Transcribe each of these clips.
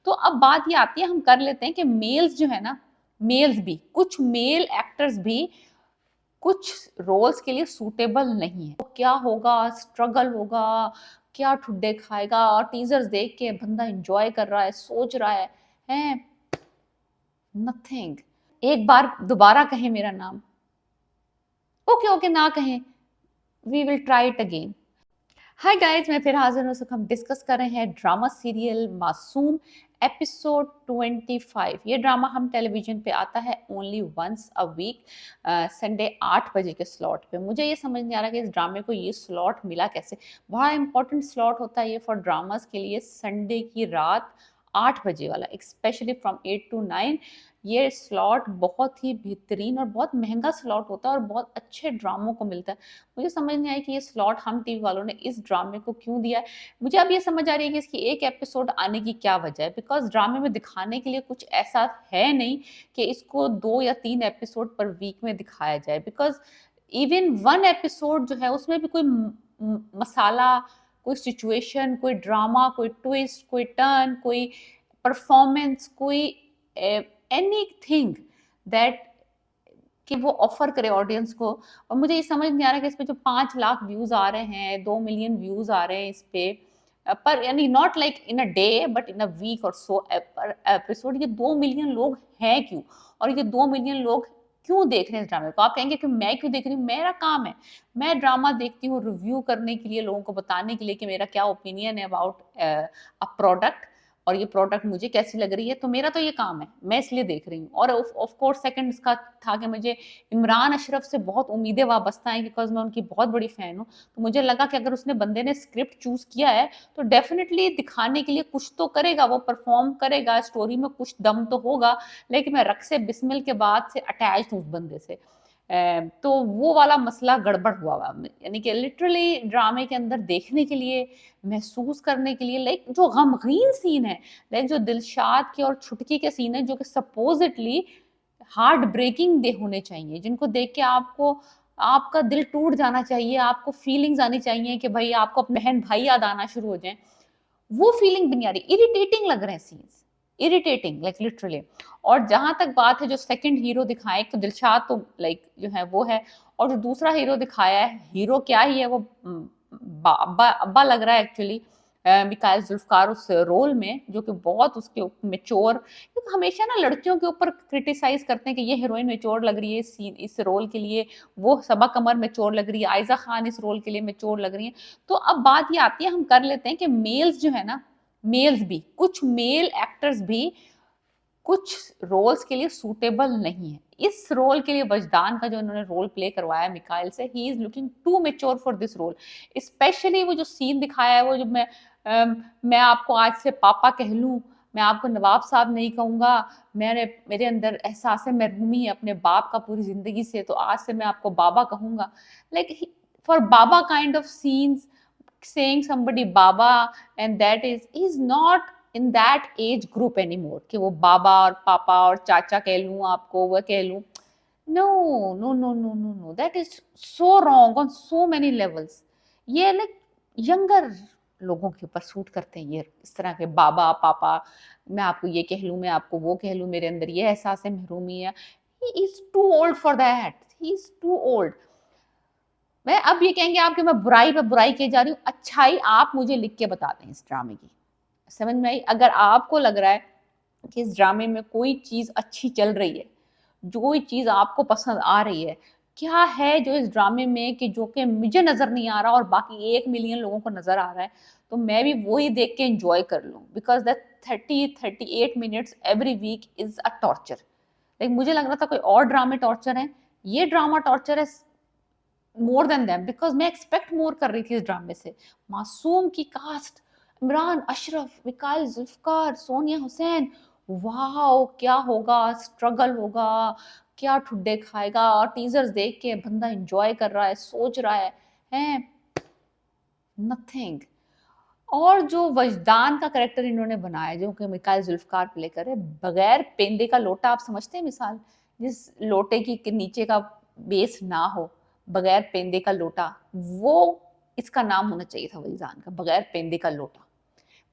तो अब बात ये आती है, हम कर लेते हैं कि मेल्स जो है ना, मेल्स भी, कुछ मेल एक्टर्स भी कुछ रोल्स के लिए सूटेबल नहीं है। तो क्या होगा, स्ट्रगल होगा, क्या ठुड्डे खाएगा, और टीजर्स देख के बंदा एंजॉय कर रहा है, सोच रहा है नथिंग। एक बार दोबारा कहें मेरा नाम, ओके ओके ना कहें, we will try it again. Hi guys, मैं फिर हाजिर हूँ। हम डिस्कस कर रहे हैं ड्रामा सीरियल मासूम एपिसोड 25। ये ड्रामा हम टेलीविजन पे आता है only once a week, Sunday 8 बजे के स्लॉट पे। मुझे ये समझ नहीं आ रहा कि इस ड्रामे को ये स्लॉट मिला कैसे। बड़ा इंपॉर्टेंट स्लॉट होता है ये फॉर ड्रामास के लिए, संडे की रात 8 बजे वाला, स्पेशली फ्रॉम 8 to 9। ये स्लॉट बहुत ही बेहतरीन और बहुत महंगा स्लॉट होता है और बहुत अच्छे ड्रामों को मिलता है। मुझे समझ नहीं आई कि ये स्लॉट हम टीवी वालों ने इस ड्रामे को क्यों दिया है। मुझे अब ये समझ आ रही है कि इसकी एक एपिसोड आने की क्या वजह है, बिकॉज ड्रामे में दिखाने के लिए कुछ ऐसा है नहीं कि इसको 2 या 3 एपिसोड पर वीक में दिखाया जाए। बिकॉज इवन वन एपिसोड जो है उसमें भी कोई मसाला, कोई सिचुएशन, कोई ड्रामा, कोई ट्विस्ट, कोई टर्न, कोई परफॉर्मेंस, कोई एनीथिंग दैट कि वो ऑफर करे ऑडियंस को। और मुझे ये समझ नहीं आ रहा कि इस पे जो 5 लाख व्यूज आ रहे हैं, 2 मिलियन व्यूज आ रहे हैं इस पे, पर यानी not like in a day but in a week और सो पर एपिसोड, ये 2 मिलियन लोग हैं क्यों? और ये 2 मिलियन लोग क्यों देख रहे हैं इस ड्रामे को? आप कहेंगे कि मैं क्यों देख रही हूँ, मेरा काम है, मैं ड्रामा देखती हूँ रिव्यू करने के लिए, लोगों को बताने के लिए कि मेरा क्या ओपिनियन है अबाउट अ प्रोडक्ट, और ये प्रोडक्ट मुझे कैसी लग रही है। तो मेरा तो ये काम है, मैं इसलिए देख रही हूँ। और ऑफ कोर्स सेकंड इसका था कि मुझे इमरान अशरफ से बहुत उम्मीदें वाबस्ता हैं, बिकॉज मैं उनकी बहुत बड़ी फ़ैन हूँ। तो मुझे लगा कि अगर उसने बंदे ने स्क्रिप्ट चूज़ किया है तो डेफिनेटली दिखाने के लिए कुछ तो करेगा, वो परफॉर्म करेगा, स्टोरी में कुछ दम तो होगा। लेकिन मैं रक से बिस्मिल के बाद से अटैच हूँ उस बंदे से। तो वो वाला मसला गड़बड़ हुआ हुआ, यानी कि लिटरली ड्रामे के अंदर देखने के लिए, महसूस करने के लिए, लाइक जो गमगीन सीन है, लाइक जो दिलशाद के और छुटकी के सीन है, जो कि सपोजिटली हार्ट ब्रेकिंग दे होने चाहिए, जिनको देख के आपको, आपका दिल टूट जाना चाहिए, आपको फीलिंग्स आनी चाहिए कि भाई आपको अपने बहन भाई याद आना शुरू हो जाएं। वो फीलिंग भी नहीं आ रही, इरिटेटिंग लग रहे हैं सीन्स, इरिटेटिंग लाइक लिटरली। और जहां तक बात है जो सेकंड हीरो दिखाए, तो दिलशाद तो लाइक जो है वो है, और जो दूसरा हीरो दिखाया है, हीरो क्या ही है वो, अब्बा अब्बा लग रहा है एक्चुअली, मिकाइल जुल्फकार उस रोल में, जो कि बहुत उसके मेच्योर, क्योंकि हमेशा ना लड़कियों के ऊपर क्रिटिसाइज करते हैं कि ये हीरोइन मेच्योर लग रही है इस रोल के लिए, वो सबा कमर मेच्योर लग रही है, आयजा खान इस रोल के लिए मेच्योर लग रही है। तो अब बात ये आती है, हम कर लेते हैं कि मेल्स जो है ना, मेल्स भी, कुछ मेल एक्टर्स भी कुछ रोल्स के लिए सूटेबल नहीं है। इस रोल के लिए वजदान का जो उन्होंने रोल प्ले करवाया मिकाइल से, he is looking to mature for this role. Specially वो जो सीन दिखाया है, वो जो मैं आपको आज से पापा कह लूं, मैं आपको नवाब साहब नहीं कहूंगा, मेरे अंदर एहसास महरूमी है अपने बाप का पूरी जिंदगी से, तो आज से मैं आपको बाबा कहूंगा। Like for Baba kind of scenes, saying somebody Baba, and that is he's not in that age group anymore कि वो बाबा और पापा और चाचा कह लूं, आपको वो कह लूं। No no no no no no, that is so wrong on so many levels. ये लाइक यंगर लोगों के ऊपर सूट करते हैं ये इस तरह के बाबा पापा, मैं आपको ये कह लूं, मैं आपको वो कह लूं, मेरे अंदर ये एहसास महरूमी है। He is too old for that, he is too old. मैं अब ये कहेंगे आप कि मैं बुराई पे बुराई किए जा रही हूँ, अच्छाई आप मुझे लिख के बता दें इस ड्रामे की। समझ में आई? अगर आपको लग रहा है कि इस ड्रामे में कोई चीज अच्छी चल रही है, जो कोई चीज आपको पसंद आ रही है, क्या है जो इस ड्रामे में कि जो कि मुझे नजर नहीं आ रहा और बाकी 1 मिलियन लोगों को नजर आ रहा है, तो मैं भी वही देख के एंजॉय कर लूं। Because that 38 minutes every week is a torture. Like मुझे लग रहा था कोई और ड्रामे टॉर्चर है, ये ड्रामा टॉर्चर है मोर देन देम, बिकॉज मैं एक्सपेक्ट मोर कर रही थी इस ड्रामे से। मासूम की कास्ट, इमरान अशरफ, मिकाइल जुल्फकार, सोनिया हुसैन, वाह क्या होगा, स्ट्रगल होगा, क्या ठुड्डे खाएगा, और टीजर्स देख के बंदा एंजॉय कर रहा है, सोच रहा है नथिंग। और जो वजदान का करेक्टर इन्होंने बनाया, जो कि मिकाइल जुल्फकार प्ले करे, बगैर पेंदे का लोटा, आप समझते हैं मिसाल, जिस लोटे की नीचे का बेस ना हो, बगैर पेंदे का लोटा, वो इसका नाम होना चाहिए था वजदान का, बगैर पेंदे का लोटा।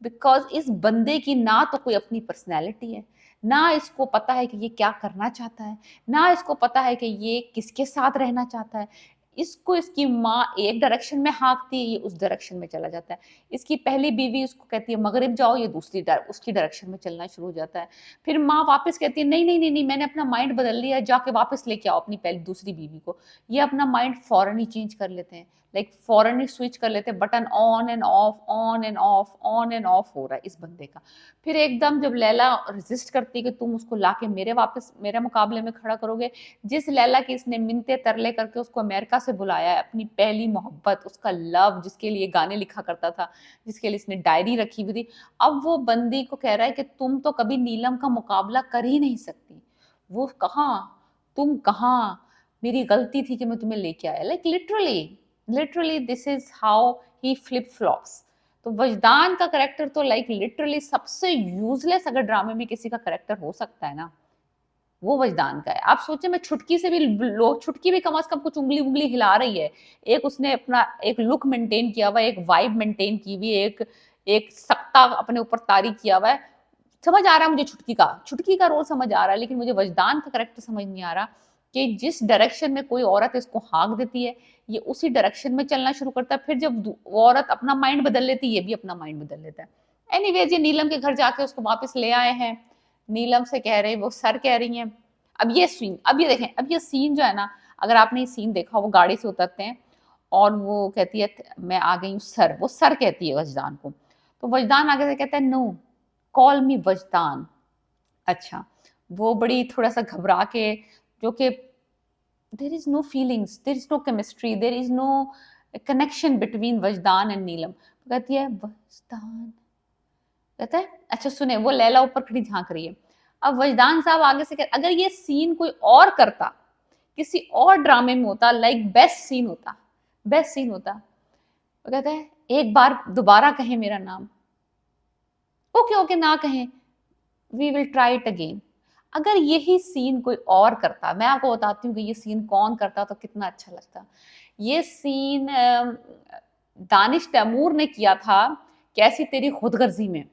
बिकॉज इस बंदे की ना तो कोई अपनी पर्सनैलिटी है, ना इसको पता है कि ये क्या करना चाहता है, ना इसको पता है कि ये किसके साथ रहना चाहता है। इसको इसकी माँ एक डायरेक्शन में हाँकती है, ये उस डायरेक्शन में चला जाता है। इसकी पहली बीवी उसको कहती है मगरिब जाओ, ये उसकी डायरेक्शन में चलना शुरू हो जाता है। फिर माँ वापस कहती है नहीं नहीं नहीं नहीं, मैंने अपना माइंड बदल लिया है, जाके वापस लेके आओ अपनी पहली दूसरी बीवी को। ये अपना माइंड फौरन ही चेंज कर लेते हैं, लाइक फौरन ही स्विच कर लेते हैं, button on end of, on end of, on end of हो रहा है इस बंदे का। फिर एकदम जब लैला रेजिस्ट करती है कि तुम उसको लाके मेरे मुकाबले में खड़ा करोगे, जिस लैला की इसने मिन्नते तरले करके उसको अमेरिका से बुलाया है, अपनी पहली मोहब्बत, उसका लव, जिसके लिए गाने लिखा करता था, जिसके लिए इसने डायरी रखी हुई थी, अब वो बंदी को कह रहा है कि तुम तो कभी नीलम का मुकाबला कर ही नहीं सकती। वो कहाँ, तुम कहाँ, मेरी गलती थी कि मैं तुम्हें लेके आया। Like literally this is how he flip flops. तो वजदान का करेक्टर तो लाइक लिटरली सबसे यूजलेस अगर ड्रामे में किसी का करेक्टर हो सकता है ना, वो वजदान का है। आप सोचे, मैं छुटकी से भी लोग, छुटकी भी कम से कम कुछ उंगली उंगली हिला रही है, एक उसने अपना एक लुक मेंटेन किया हुआ है, एक वाइब मेंटेन की हुई है, एक एक सख्ता अपने ऊपर तारी किया हुआ है। समझ आ रहा है मुझे छुटकी का रोल समझ आ रहा है, लेकिन मुझे वजदान का करेक्टर समझ नहीं आ रहा कि जिस डायरेक्शन में कोई औरत इसको हाँक देती है, ये उसी डायरेक्शन में चलना शुरू करता है। फिर जब वो औरत अपना माइंड बदल लेती है, ये भी अपना माइंड बदल लेता है। एनीवेज, ये नीलम के घर जाके उसको वापस ले आए हैं। नीलम से कह रहे, वो सर कह रही हैं। अब ये देखें, अब ये सीन जो है ना, अगर आपने ये सीन देखा, वो गाड़ी से उतरते हैं और वो कहती है मैं आ गई हूँ सर, वो सर कहती है वजदान को। तो वजदान आगे से कहता है नो, कॉल मी वजदान। अच्छा, वो बड़ी थोड़ा सा घबरा के, जो कि there is no feelings, there is no chemistry, there is no connection between Wajdan and Neelam. तो कहती है वजदान, कहता है अच्छा सुने, वो लैला ऊपर खड़ी झांक रही है। अब वजदान साहब आगे से कहते, अगर ये सीन कोई और करता, किसी और ड्रामे में होता, लाइक बेस्ट सीन होता। वो कहता है एक बार दोबारा कहें मेरा नाम। ओके ओके, ना कहें, we will try it again. अगर यही सीन कोई और करता, मैं आपको बताती हूँ कि ये सीन कौन करता तो कितना अच्छा लगता। ये सीन दानिश तैमूर ने किया था, कैसी तेरी खुदगर्जी में।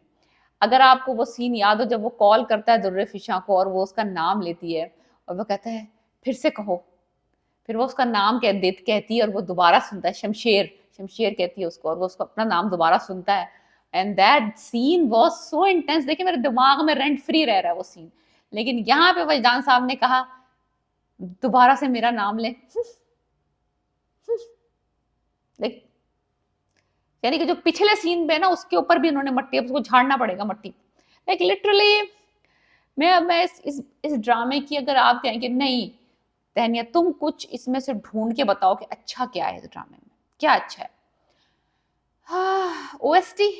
अगर आपको वो सीन याद हो, जब वो कॉल करता है दुर्रे फिशा को और वो उसका नाम लेती है और वो कहता है फिर से कहो, फिर वो उसका नाम कहती है और वो दोबारा सुनता है, शमशेर, शमशेर कहती है उसको, और वो उसका अपना नाम दोबारा सुनता है। And that scene was so intense. देखिए, मेरे दिमाग में रेंट फ्री रह रहा है वो सीन। लेकिन यहाँ पे वजदान साहब ने कहा दोबारा से मेरा नाम ले। देख, यानी कि जो पिछले सीन पे ना, उसके ऊपर भी उन्होंने मट्टी, अब उसको झाड़ना पड़ेगा मट्टी। लाइक लिटरली मैं इस ड्रामे की, अगर आप कहें कि नहीं तहनिया, तुम कुछ इसमें से ढूंढ के बताओ कि अच्छा क्या है इस ड्रामे में, क्या अच्छा है। ओएसटी,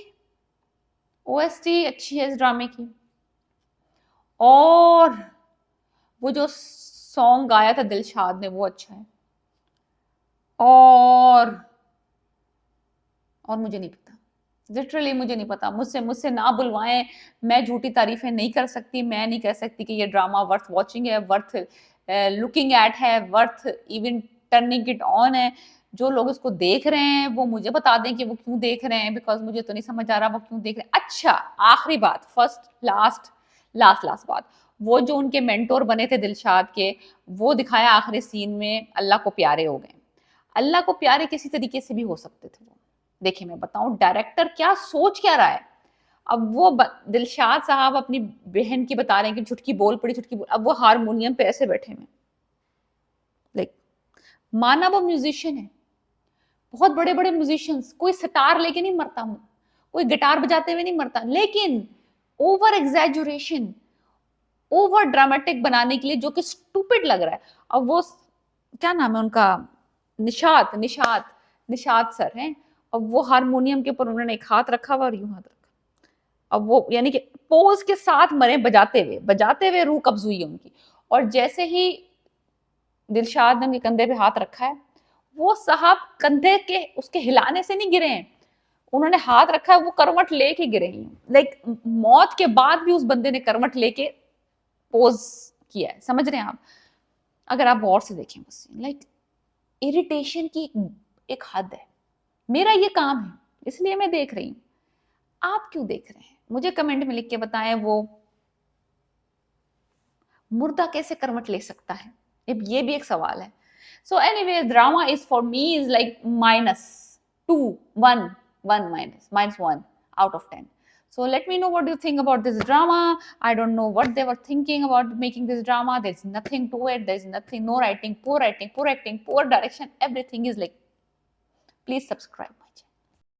ओएसटी अच्छी है इस ड्रामे की, और वो जो सॉन्ग गाया था दिलशाद ने वो अच्छा है, और मुझे नहीं पता, लिटरली मुझे नहीं पता। मुझसे ना बुलवाएं, मैं झूठी तारीफें नहीं कर सकती, मैं नहीं कह सकती कि ये ड्रामा वर्थ वॉचिंग है, वर्थ लुकिंग एट है, worth even turning it on है। जो लोग इसको देख रहे हैं वो मुझे बता दें कि वो क्यों देख रहे हैं, बिकॉज मुझे तो नहीं समझ आ रहा वो क्यों देख रहे हैं। अच्छा, आखिरी बात, फर्स्ट लास्ट बात, वो जो उनके मेंटोर बने थे दिलशाद के, वो दिखाया आखिरी सीन में, अल्लाह को प्यारे हो गए। अल्लाह को प्यारे किसी तरीके से भी हो सकते थे वो। देखिए, मैं बताऊं डायरेक्टर क्या सोच क्या रहा है। अब वो दिलशाद साहब अपनी बहन की बता रहे हैं कि छुटकी बोल पड़ी, छुटकी बोल, अब वो हारमोनियम पे ऐसे बैठे हुए, लाइक माना वो म्यूजिशियन है, बहुत बड़े बड़े म्यूजिशियंस, कोई सितार लेके नहीं मरता हूं, कोई गिटार बजाते हुए नहीं मरता, लेकिन ओवर एग्जैजुरेशन, ओवर ड्रामेटिक बनाने के लिए, जो कि स्टूपिड लग रहा है। अब वो क्या नाम है उनका, निशात सर हैं। अब वो हारमोनियम के ऊपर उन्होंने एक हाथ रखा हुआ और यूं हाथ रखा, अब वो यानी कि पोज के साथ मरे, बजाते हुए रूह कब्ज हुई है उनकी। और जैसे ही दिलशाद ने उनके कंधे पे हाथ रखा है, वो साहब कंधे के उसके हिलाने से नहीं गिरे हैं, उन्होंने हाथ रखा है, वो करवट लेके गिरे हैं। लाइक मौत के बाद भी उस बंदे ने करवट लेके पोज किया है, समझ रहे हैं आप। अगर आप गौर से देखें बस, लाइक इरिटेशन की एक हद है। मेरा ये काम है, इसलिए मैं देख रही हूँ। आप क्यों देख रहे हैं? मुझे कमेंट में लिख के बताएं, वो मुर्दा कैसे करवट ले सकता है? ये भी एक सवाल है. So anyway, drama is for me is like -2, 1 minus 1 out of 10. So let me know what you think about this drama. I don't know what they were thinking about making this drama. There's nothing to it. There's nothing, no writing, poor acting, poor direction. Everything is like, please subscribe.